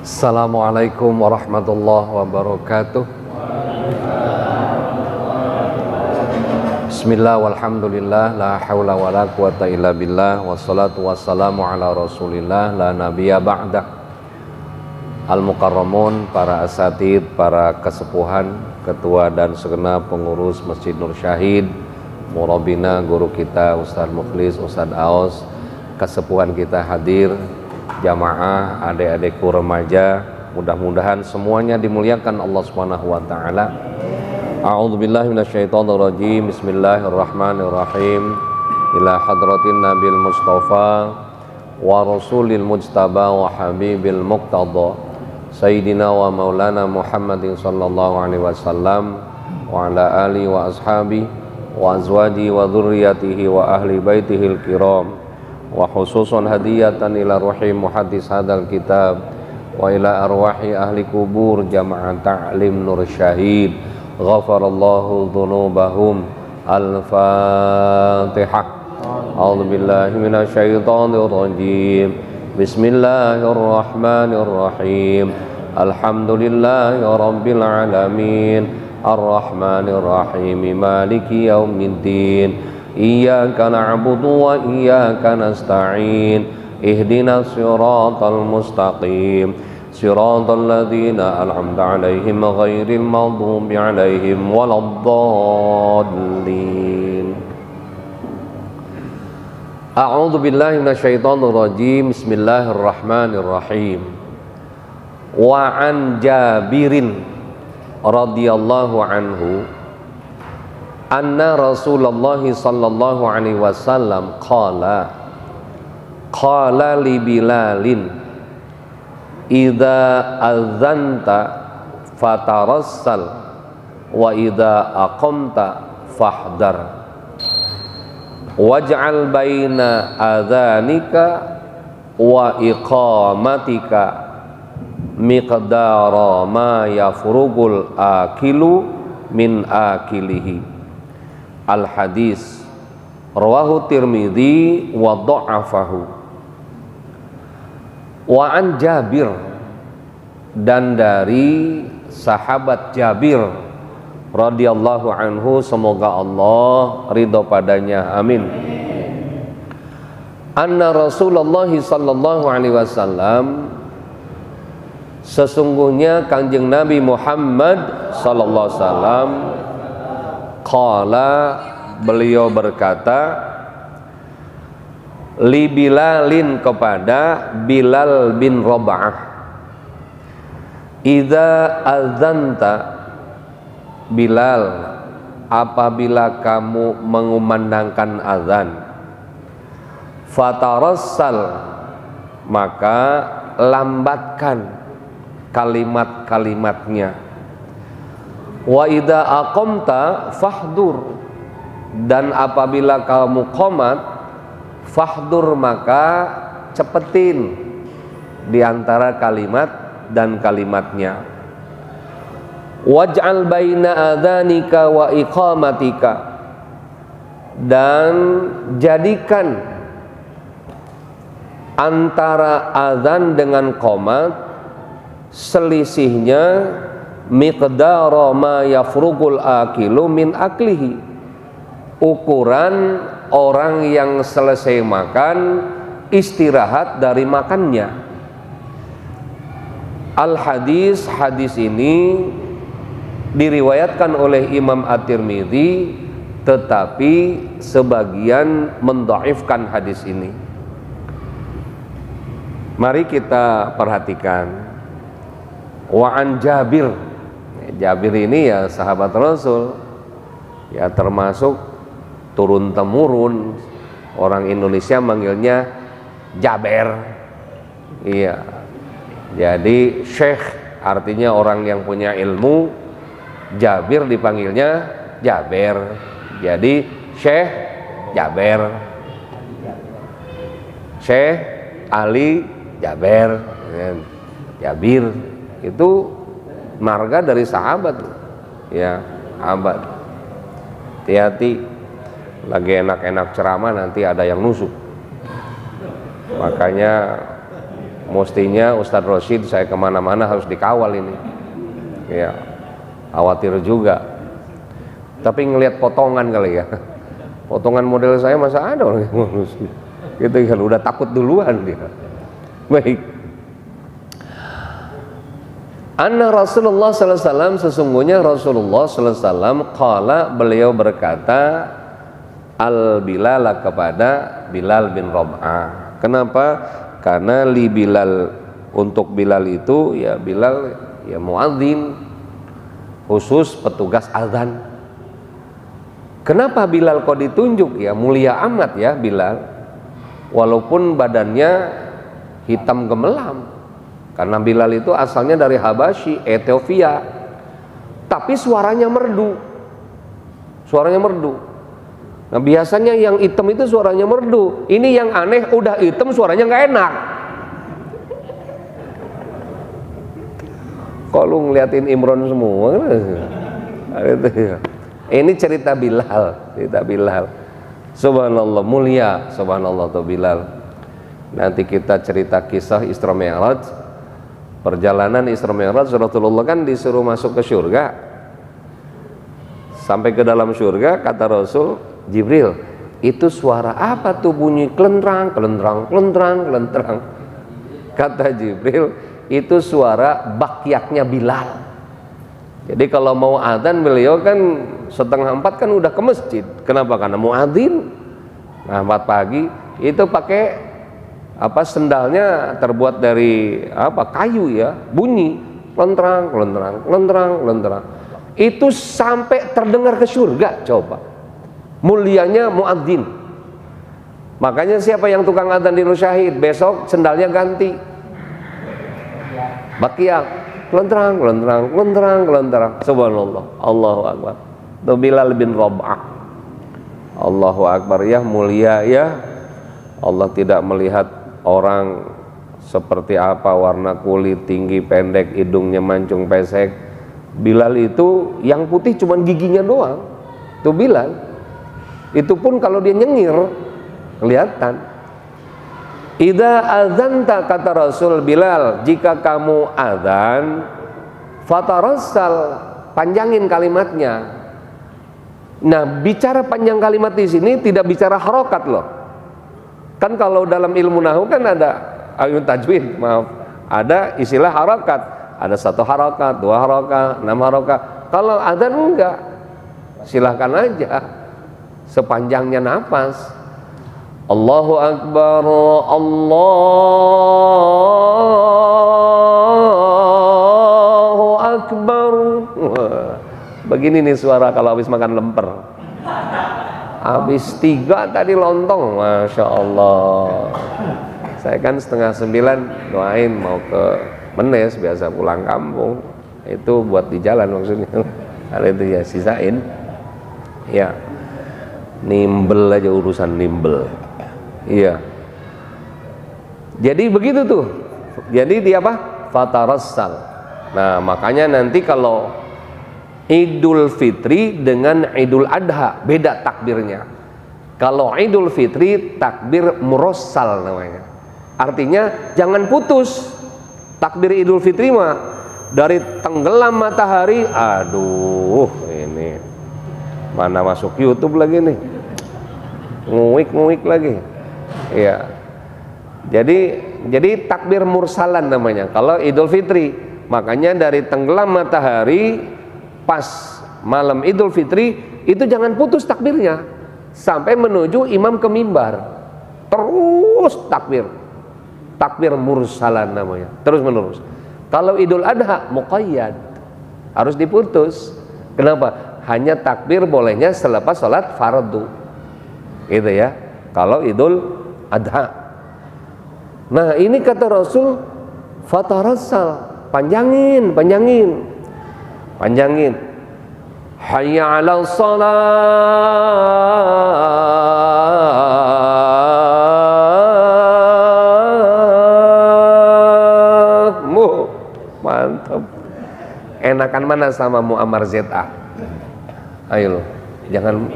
Assalamualaikum warahmatullahi wabarakatuh. Bismillah walhamdulillah la haula wala quwata illa billah wassalatu wassalamu ala rasulillah la nabiyya ba'dah. Al-mukarramun, para asatid, para kesepuhan, ketua dan segenap pengurus Masjid Nur Syahid, murabina, guru kita Ustaz Mukhlis, Ustaz Aos, kesepuhan kita hadir, jamaah, adik-adikku remaja, mudah-mudahan semuanya dimuliakan Allah Subhanahu wa taala. A'udzubillahi minasyaitonirrajim. Bismillahirrahmanirrahim. Ila hadratin Nabil Mustafa wa Rasulil Mujtaba wa Habibil Muqtada Sayyidina wa Maulana Muhammadin sallallahu alaihi wasallam wa ala alihi wa ashabi wa azwaji wa dzurriyyatihi wa ahli baitihil kiram wa khususan hadiyatan ila ruhi muhaddis hadal kitab wa ila arwahi ahli kubur jamaah ta'lim Nur Syahid ghafarallahu dzunubahum. Al-Fatihah. A'udzu billahi minasyaitonir rajim. Bismillahirrahmanirrahim. Alhamdulillahi rabbil alamin. Ar-Rahmanir Rahim. Maliki yaumiddin. Iyyaka na'budu wa iyyaka nasta'in. Ihdinas siratal mustaqim. Siratal ladzina an'amta 'alaihim ghairil maghdubi 'alaihim waladdallin. A'udzu billahi minasyaitonir rajim. Bismillahirrahmanirrahim. Wa an Jabirin radhiyallahu anhu anna Rasulullah sallallahu alaihi wasallam qala li Bilalin idza adzanta fatarassal wa idza aqamta fahdar waj'al baina adzanika wa iqamatika miqdara ma yafrugul akilu min akilihi. Al hadis rawahu Tirmidzi wa dha'afahu. Wa an Jabir, dan dari sahabat Jabir radhiyallahu anhu, semoga Allah ridho padanya, amin. Anna Rasulullah sallallahu alaihi wasallam, sesungguhnya Kanjeng Nabi Muhammad sallallahu alaihi wasallam, qala, beliau berkata, li Bilalin, kepada Bilal bin Rabah, idza adzanta, Bilal, apabila kamu mengumandangkan azan, fatarassal, maka lambatkan kalimat-kalimatnya, wa idza aqamta fahdur, dan apabila kamu qomat, fahdur, maka cepetin di antara kalimat dan kalimatnya. Waj'al baina adzanika wa iqamatika, dan jadikan antara azan dengan qomat selisihnya miqdara ma yafrugul akilu min aklihi, ukuran orang yang selesai makan istirahat dari makannya. Al hadis, hadis ini diriwayatkan oleh Imam At-Tirmidzi, tetapi sebagian mendhaifkan hadis ini. Mari kita perhatikan. Wa an Jabir, Jabir ini ya sahabat Rasul, ya termasuk turun temurun, orang Indonesia manggilnya Jaber. Iya, jadi Syekh artinya orang yang punya ilmu, Jabir dipanggilnya Jaber, jadi Syekh Jaber, Syekh Ali Jaber, Jabir itu marga dari sahabat, ya sahabat. Hati-hati, lagi enak-enak ceramah nanti ada yang nusuk. Makanya Mestinya Ustadz Rosyid saya kemana-mana harus dikawal ini. Ya, khawatir juga. Tapi ngelihat potongan kali ya. Potongan model saya masa ada orang yang ngurus. Gitu kan, udah takut duluan dia. Baik. Anna Rasulullah sallallahu alaihi wasallam, sesungguhnya Rasulullah sallallahu alaihi wasallam qala, beliau berkata al Bilal, kepada Bilal bin Rab'ah. Kenapa? Karena li Bilal, untuk Bilal itu ya Bilal ya muadzin, khusus petugas azan. Kenapa Bilal kok ditunjuk? Ya mulia amat ya Bilal, walaupun badannya hitam gemelam, karena Bilal itu asalnya dari Habasyi, Ethiopia, tapi suaranya merdu. Suaranya merdu. Nah biasanya yang hitam itu suaranya merdu. Ini yang aneh, udah hitam suaranya nggak enak. Kok lu ngeliatin Imron semua? Ini cerita Bilal, cerita Bilal. Subhanallah, mulia, subhanallah tuh Bilal. Nanti kita cerita kisah Isra Mi'raj. Perjalanan Isra Mi'raj, Rasulullah kan disuruh masuk ke surga. Sampai ke dalam surga, kata Rasul, Jibril, itu suara apa tuh bunyi kelentrang, kelentrang, kelentrang, kelentrang? Kata Jibril, itu suara bakyaknya Bilal. Jadi kalau mau adzan, beliau kan 3:30 kan udah ke masjid. Kenapa? Karena mau adzan. Nah 4 pagi itu pakai apa, sendalnya terbuat dari apa, kayu ya, bunyi kelentrang, kelentrang, kelentrang, kelentrang. Itu sampai terdengar ke surga. Coba mulianya muadzin. Makanya siapa yang tukang adzan di Syahid, besok sendalnya ganti bakiak, kelentrang, kelentrang, kelentrang, kelentrang. Subhanallah, Allahu Akbar. Itu Bilal bin Rab'ah. Allahu Akbar ya, mulia ya. Allah tidak melihat orang seperti apa, warna kulit, tinggi, pendek, hidungnya mancung, pesek. Bilal itu yang putih cuman giginya doang. Itu Bilal. Itu pun kalau dia nyengir kelihatan. Idza adzanta, kata Rasul, Bilal, jika kamu adzan, fatarassal, panjangin kalimatnya. Nah, bicara panjang kalimat di sini tidak bicara harokat loh. Kan kalau dalam ilmu nahwu kan ada ilmu tajwid, maaf, ada istilah harokat. Ada 1 harokat, 2 harokat, 6 harokat. Kalau adzan enggak, silahkan aja sepanjangnya nafas. Allahu Akbar, Allahu Akbar. Begini nih suara kalau habis makan lemper. Habis 3 tadi lontong, Masya Allah. Saya kan 8:30 doain mau ke Menes, biasa pulang kampung. Itu buat di jalan maksudnya. Kalau itu ya sisain. Ya, nimbel aja urusan nimbel. Iya. Jadi begitu tuh. Jadi dia apa? Fatarassal. Nah, makanya nanti kalau Idul Fitri dengan Idul Adha beda takbirnya. Kalau Idul Fitri takbir murassal namanya. Artinya jangan putus. Takbir Idul Fitri mah dari tenggelam matahari, aduh ini mana masuk YouTube lagi nih, nguik-nguik lagi. Iya. Jadi takbir mursalan namanya kalau Idul Fitri. Makanya dari tenggelam matahari pas malam Idul Fitri itu jangan putus takbirnya sampai menuju imam ke mimbar. Terus takbir mursalan namanya, terus menerus. Kalau Idul Adha muqayyad, harus diputus. Kenapa? Hanya takbir bolehnya selepas sholat fardu, gitu ya. Kalau Idul Adha. Nah ini kata Rasul, fatarassal, panjangin. Hayya 'alal shalah. Mantap. Enakan mana sama Muammar ZA? Ayo loh, jangan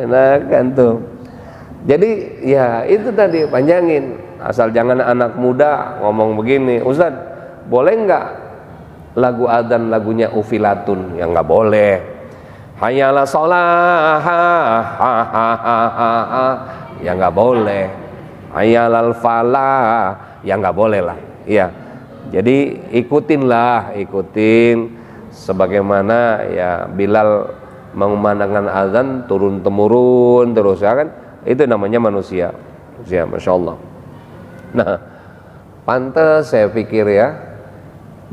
enakan tuh. Jadi ya itu tadi panjangin. Asal jangan anak muda ngomong begini, Ustaz, boleh nggak lagu adzan lagunya Ufilatun? Ya nggak boleh. Hayya 'alas shalah, ya nggak boleh. Hayya 'alal falah, ya nggak boleh lah. Iya. Jadi ikutin sebagaimana ya Bilal mengumandangkan azan turun temurun terus ya kan, itu namanya manusia, masya Allah. Nah, pantas saya pikir ya,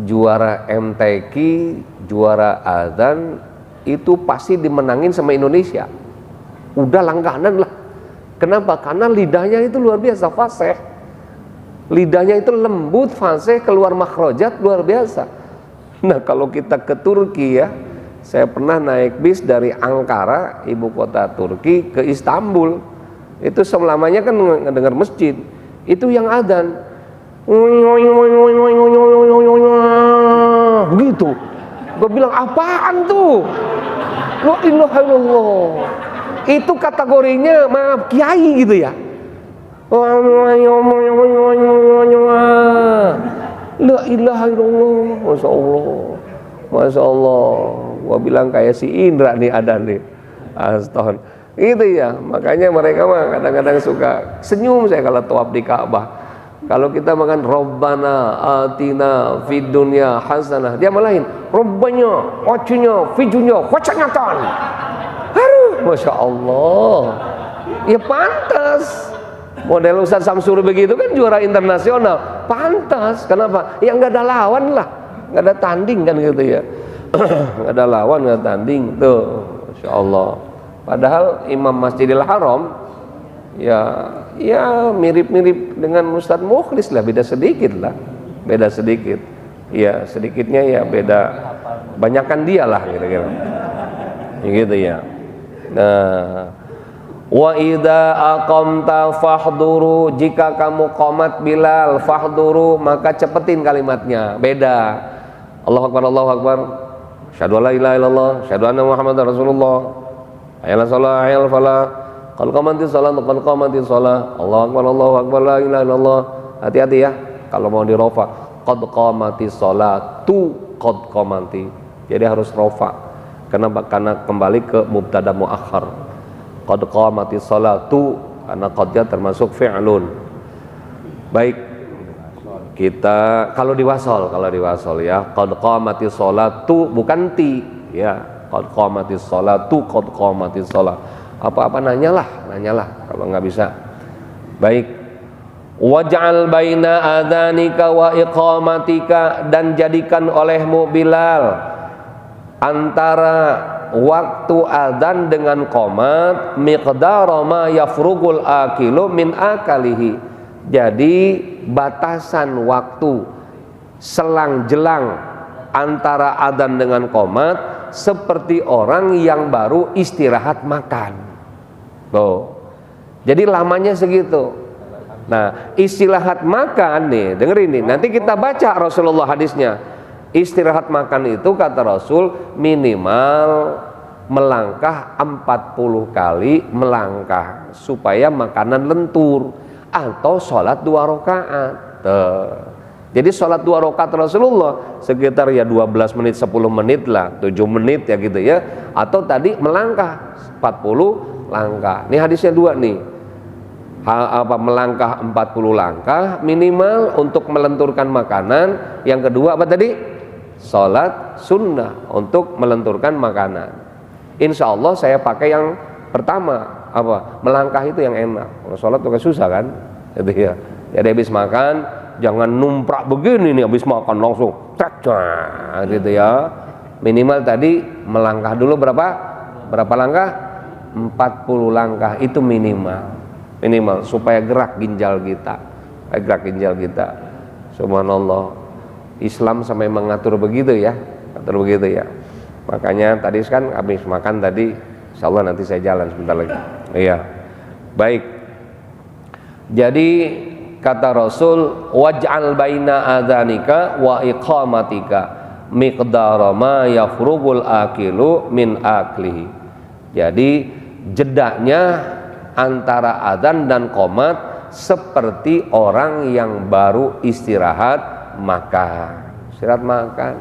juara MTQ, juara azan itu pasti dimenangin sama Indonesia. Udah langganan lah. Kenapa? Karena lidahnya itu luar biasa fasih. Lidahnya itu lembut, fasih, keluar makhrajat luar biasa. Nah, kalau kita ke Turki ya, saya pernah naik bis dari Ankara, ibu kota Turki, ke Istanbul. Itu selamanya kan ngedengar masjid. Itu yang adzan. Begitu. Gue bilang, apaan tuh? La ilaha illallah. Itu kategorinya, maaf, kiai gitu ya. La ilaha illallah. Masya Allah. Masya Allah. Gua bilang kayak si Indra nih ada nih. Astaghfirullah. Itu ya. Makanya mereka mah kadang-kadang suka senyum saya kalau tawaf di Ka'bah. Kalau kita makan Rabbana atina fid dunya hasanah, dia malahin Rabbanya atina fid dunya hasanatan. Aduh, Masya Allah. Ya pantas. Model Ustaz Samsuri begitu kan juara internasional, pantas. Kenapa? Ya nggak ada lawan lah, nggak ada tanding kan gitu ya. Nggak ada lawan, nggak tanding tuh, Masya Allah. Padahal Imam Masjidil Haram ya mirip-mirip dengan Ustadz Mukhlis lah, beda sedikit lah, beda sedikit. Ya sedikitnya ya beda, banyakan dia lah kira-kira. Gitu ya. Nah, wa idza aqamta fahduru, jika kamu qomat Bilal, fahduru, maka cepetin kalimatnya. Beda. Allahu akbar, Allahu akbar. Asyhadu an la ilaha illallah, asyhadu anna Muhammadar Rasulullah. Hayyal 'alas shalah, hayyal falah. Qad qamatis shalah, qad qamatis shalah. Allahu akbar, Allahu akbar, la ilaha illallah. Hati-hati ya kalau mau dirofa. Qad qamatis shalah, tu qad qamati. Jadi harus rofa. Kenapa? Karena kembali ke mubtada muakhar. Qad qamatis sholatu, karena qadnya termasuk fi'lun. Baik, kita kalau diwasol ya, qad qamatis sholatu bukan ti ya, qad qamatis sholatu, qad qamatis sholat. Apa-apa nanyalah kalau nggak bisa. Baik, waj'al baina adzanika wa iqamatika, dan jadikan olehmu Bilal antara waktu adzan dengan qomat miqdara ma yafrugul akilu min akalihi. Jadi batasan waktu selang jelang antara adzan dengan qomat seperti orang yang baru istirahat makan. Jadi lamanya segitu. Nah, istirahat makan nih, dengerin nih, nanti kita baca Rasulullah hadisnya. Istirahat makan itu kata Rasul minimal melangkah 40 kali melangkah supaya makanan lentur, atau sholat 2 rakaat. Jadi sholat 2 rakaat Rasulullah sekitar ya 12 menit 10 menit lah, 7 menit ya gitu ya. Atau tadi melangkah 40 langkah. Ini hadisnya 2 nih. Melangkah 40 langkah minimal untuk melenturkan makanan. Yang kedua apa tadi? Sholat sunnah untuk melenturkan makanan. Insya Allah saya pakai yang pertama, melangkah itu yang enak. Kalau sholat juga susah kan, gitu ya. Jadi habis makan jangan numprak begini nih, habis makan langsung cek gitu ya. Minimal tadi melangkah dulu berapa langkah? 40 langkah itu minimal supaya gerak ginjal kita, Subhanallah. Islam sampai mengatur begitu ya, Makanya tadi kan habis makan tadi, insya Allah nanti saya jalan sebentar lagi. Iya, baik. Jadi kata Rasul, waj'al baina adzanika wa iqamatika miqdara ma yafrugul akilu min aklihi. Jadi jedanya antara adzan dan qomat seperti orang yang baru istirahat makan. Istirahat makan.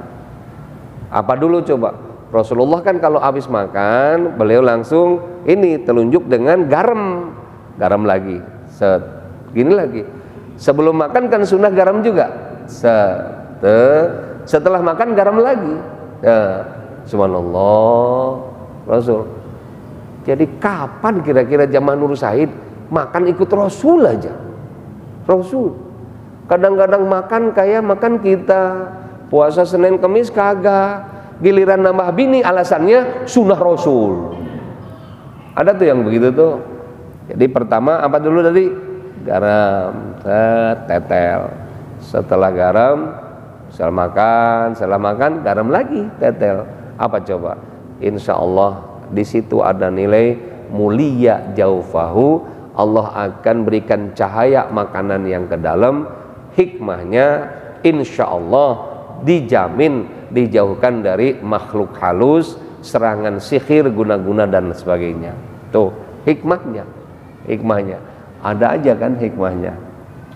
Apa dulu coba? Rasulullah kan kalau habis makan, beliau langsung ini telunjuk dengan garam. Garam lagi. Set. Gini lagi. Sebelum makan kan sunnah garam juga. Set. Setelah makan garam lagi. Subhanallah. Rasul. Jadi kapan kira-kira zaman Nur Said makan ikut Rasul aja? Rasul. Kadang-kadang makan kayak makan kita. Puasa Senin Kamis kagak. Giliran nambah bini alasannya sunnah Rasul. Ada tuh yang begitu tuh. Jadi pertama apa dulu tadi? Garam, tetel. Setelah garam, setelah makan garam lagi, tetel. Apa coba? Insya Allah di situ ada nilai mulia jaufahu. Allah akan berikan cahaya makanan yang ke dalam. Hikmahnya insya Allah dijamin dijauhkan dari makhluk halus, serangan sihir, guna-guna dan sebagainya. Tuh hikmahnya. Ada aja kan hikmahnya.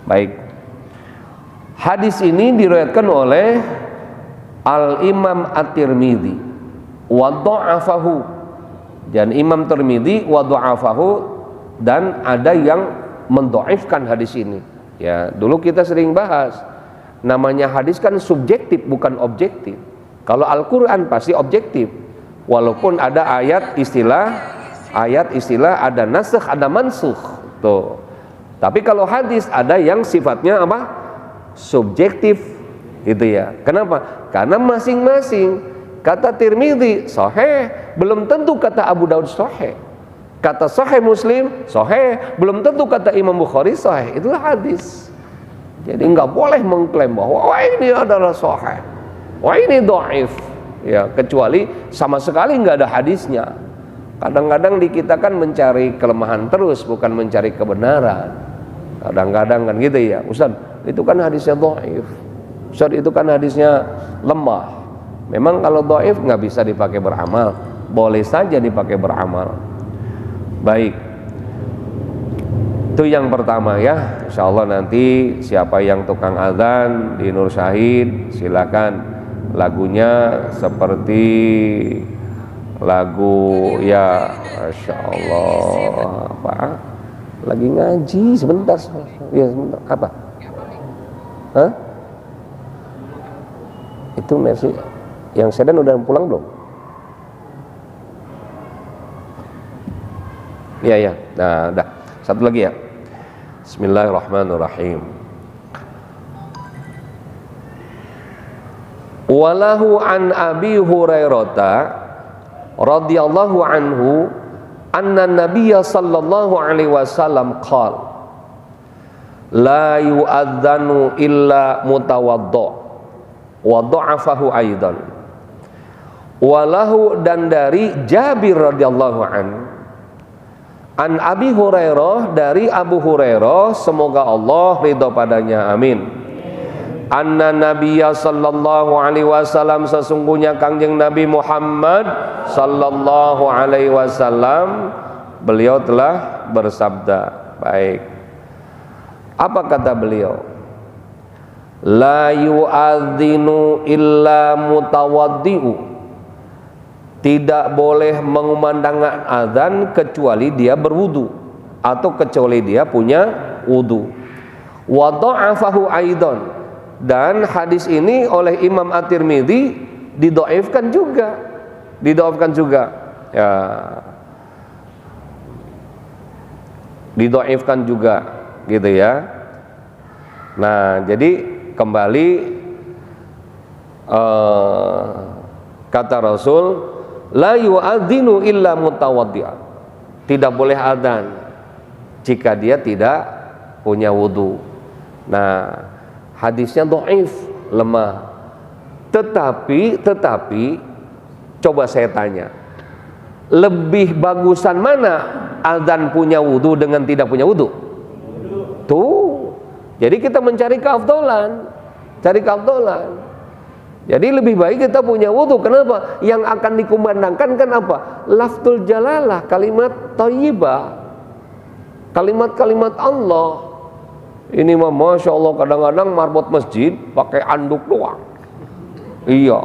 Baik. Hadis ini diriwayatkan oleh Al-Imam At-Tirmidzi wa dha'afahu, dan Imam Tirmidzi wa dha'afahu, dan ada yang mendhaifkan hadis ini. Ya, dulu kita sering bahas namanya hadis kan subjektif bukan objektif. Kalau Al-Qur'an pasti objektif. Walaupun ada ayat istilah ada nasakh, ada mansukh. Tuh. Tapi kalau hadis ada yang sifatnya apa? Subjektif gitu ya. Kenapa? Karena masing-masing kata Tirmidzi sahih belum tentu kata Abu Daud sahih. Kata sahih Muslim sahih belum tentu kata Imam Bukhari sahih. Itulah hadis. Jadi nggak boleh mengklaim bahwa wah ini adalah sahih, wah ini dhaif, ya, kecuali sama sekali nggak ada hadisnya. Kadang-kadang di kita kan mencari kelemahan terus, bukan mencari kebenaran. Kadang-kadang kan gitu ya, Ustaz, itu kan hadisnya dhaif, Ustaz, itu kan hadisnya lemah. Memang kalau dhaif nggak bisa dipakai beramal, boleh saja dipakai beramal. Baik. Itu yang pertama ya. Insya Allah nanti siapa yang tukang azan di Nur Syahid silakan. Lagunya seperti lagu ya, Masya Allah, apa? Lagi ngaji sebentar. Ya sebentar. Apa? Hah? Itu Mercy yang sedan udah pulang belum? Iya. Nah, dah. Satu lagi ya. Bismillahirrahmanirrahim. Walahu an Abi Hurairah radhiyallahu anhu anna Nabiyya sallallahu alaihi wasallam qala la yu'adzanu illa mutawaddo wa dha'afahu aidan. Walahu, dan dari Jabir radhiyallahu anhu, an Abi Hurairah, dari Abu Hurairah, semoga Allah ridha padanya, amin. Anna Nabiyya sallallahu alaihi wasallam, sesungguhnya Kangjeng Nabi Muhammad sallallahu alaihi wasallam, beliau telah bersabda. Baik. Apa kata beliau? La yu'adzinu illa mutawaddi'u. Tidak boleh mengumandangkan azan kecuali dia berwudu atau kecuali dia punya wudu. Wa dha'afahu aidan, dan hadis ini oleh Imam At-Tirmidzi didhaifkan juga. Ya. Didhaifkan juga gitu ya. Nah, jadi kembali kata Rasul, la yu'adzinu illa mutawaddi'a. Tidak boleh adzan jika dia tidak punya wudu. Nah, hadisnya dhaif, lemah. Tetapi coba saya tanya, lebih bagusan mana adzan punya wudu dengan tidak punya wudu? Tuh. Jadi kita mencari keafdolan, Jadi lebih baik kita punya wudu. Kenapa? Yang akan dikumandangkan kan apa? Lafzul jalalah, kalimat thayyibah, kalimat-kalimat Allah. Ini mah Masya Allah, kadang-kadang marbot masjid pakai anduk doang. Iya,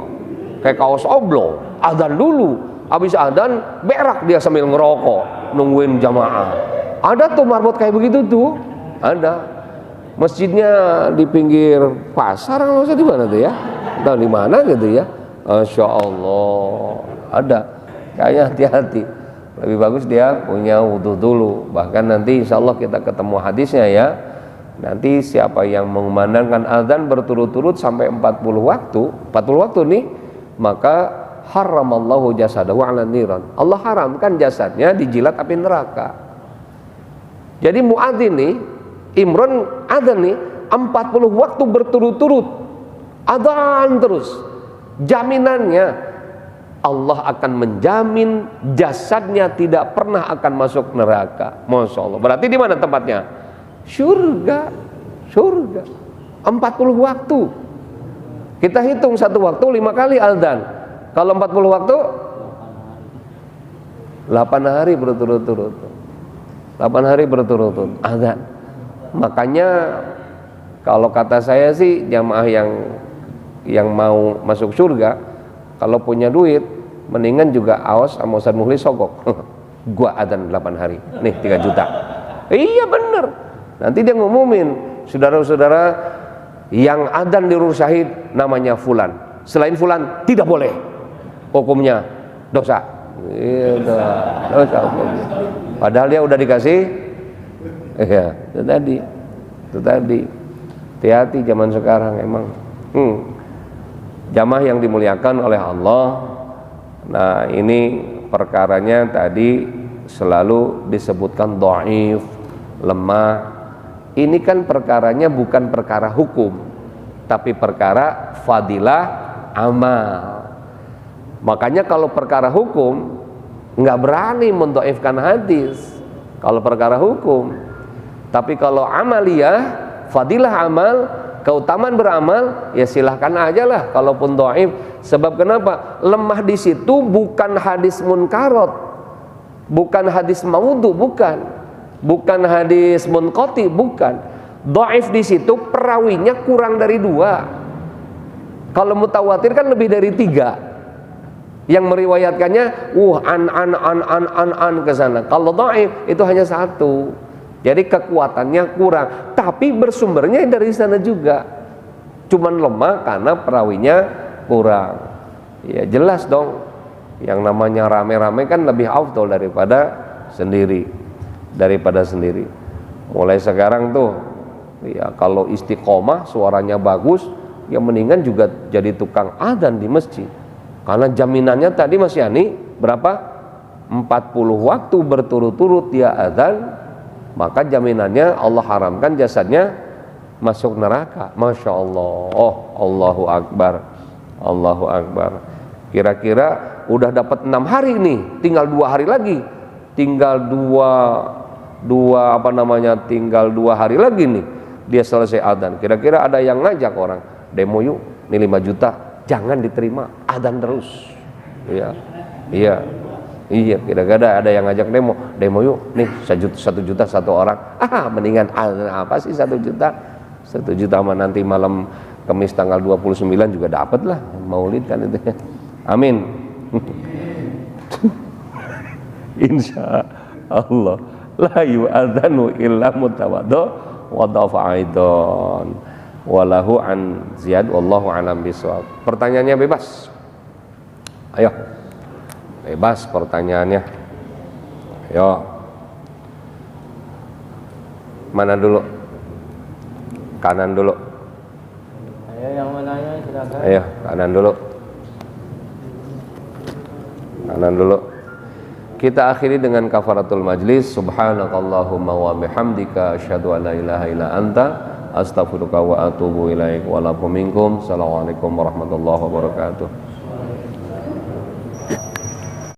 kayak kaos oblong. Adzan dulu, habis adzan berak dia sambil ngerokok nungguin jamaah. Ada tuh marbot kayak begitu tuh, ada. Masjidnya di pinggir pasar, nggak usah di mana tuh ya, tahu di mana gitu ya. Masya Allah, ada. Kayaknya hati-hati. Lebih bagus dia punya wudhu dulu. Bahkan nanti insya Allah kita ketemu hadisnya ya. Nanti siapa yang mengumandangkan azan berturut-turut sampai 40 waktu nih, maka haramallahu jasadahu 'ala niran. Allah haramkan jasadnya dijilat api neraka. Jadi muadzin nih, Imron azan nih 40 waktu berturut-turut. Azan terus. Jaminannya Allah akan menjamin jasadnya tidak pernah akan masuk neraka. Masya Allah. Berarti di mana tempatnya? Surga. 40 waktu. Kita hitung satu waktu 5 kali azan. Kalau 40 waktu 8 hari berturut-turut. 8 hari berturut-turut azan. Makanya kalau kata saya sih, jamaah yang mau masuk surga, kalau punya duit mendingan juga awas sama Ustaz Mukhlis sogok. Gua azan 8 hari. Nih 3 juta. Iya bener. Nanti dia ngumumin, saudara-saudara yang adzan di rumah syahid namanya fulan. Selain fulan tidak boleh. Hukumnya dosa. Dosa hukumnya. Padahal dia udah dikasih. Iya, itu tadi. Hati-hati zaman sekarang emang. Jamaah yang dimuliakan oleh Allah. Nah, ini perkaranya tadi selalu disebutkan dhaif, lemah. Ini kan perkaranya bukan perkara hukum, tapi perkara fadilah amal. Makanya kalau perkara hukum nggak berani mendhaifkan hadis kalau perkara hukum. Tapi kalau amaliyah, fadilah amal, keutamaan beramal, ya silahkan aja lah kalaupun dhaif. Sebab kenapa? Lemah di situ bukan hadis munkarat, bukan hadis maudhu, bukan hadis munqati, bukan. Dhaif di situ perawinya kurang dari 2. Kalau mutawatir kan lebih dari 3. Yang meriwayatkannya an ke sana. Kalau dhaif itu hanya 1. Jadi kekuatannya kurang, tapi bersumbernya dari sana juga. Cuman lemah karena perawinya kurang. Ya jelas dong. Yang namanya rame-rame kan lebih afdol daripada sendiri. Mulai sekarang tuh ya, kalau istiqomah suaranya bagus, ya mendingan juga jadi tukang adzan di masjid. Karena jaminannya tadi Mas Yani berapa? 40 waktu berturut-turut dia adzan, maka jaminannya Allah haramkan jasadnya masuk neraka. Masya Allah. Oh, Allahu Akbar. Allahu Akbar. Kira-kira udah dapat 6 hari nih, tinggal 2 hari lagi. Tinggal tinggal 2 hari lagi nih dia selesai adzan. Kira-kira ada yang ngajak orang demo yuk, nih 5 juta, jangan diterima, adzan terus. Iya. Kira-kira ada yang ngajak demo yuk, nih 1 juta 1 orang. Mendingan adzan apa sih 1 juta? 1 juta mah nanti malam Kamis tanggal 29 juga dapat lah, maulid kan itu. Amin. Insya Allah. La yu'adzanu illa mutawaddo wa dafa'idon walahu an ziyad wallahu alam bisawab. Pertanyaannya bebas. Ayo. Bebas pertanyaannya. Ayo. Mana dulu? Kanan dulu. Ayo yang menanya silakan. Ayo, kanan dulu. Kanan dulu. Kita akhiri dengan kafaratul majlis. Subhanakallahumma wa bihamdika asyhadu an la ilaha illa anta astaghfiruka wa atubu ilaik. Wa lakum minkum. Assalamualaikum warahmatullahi wabarakatuh.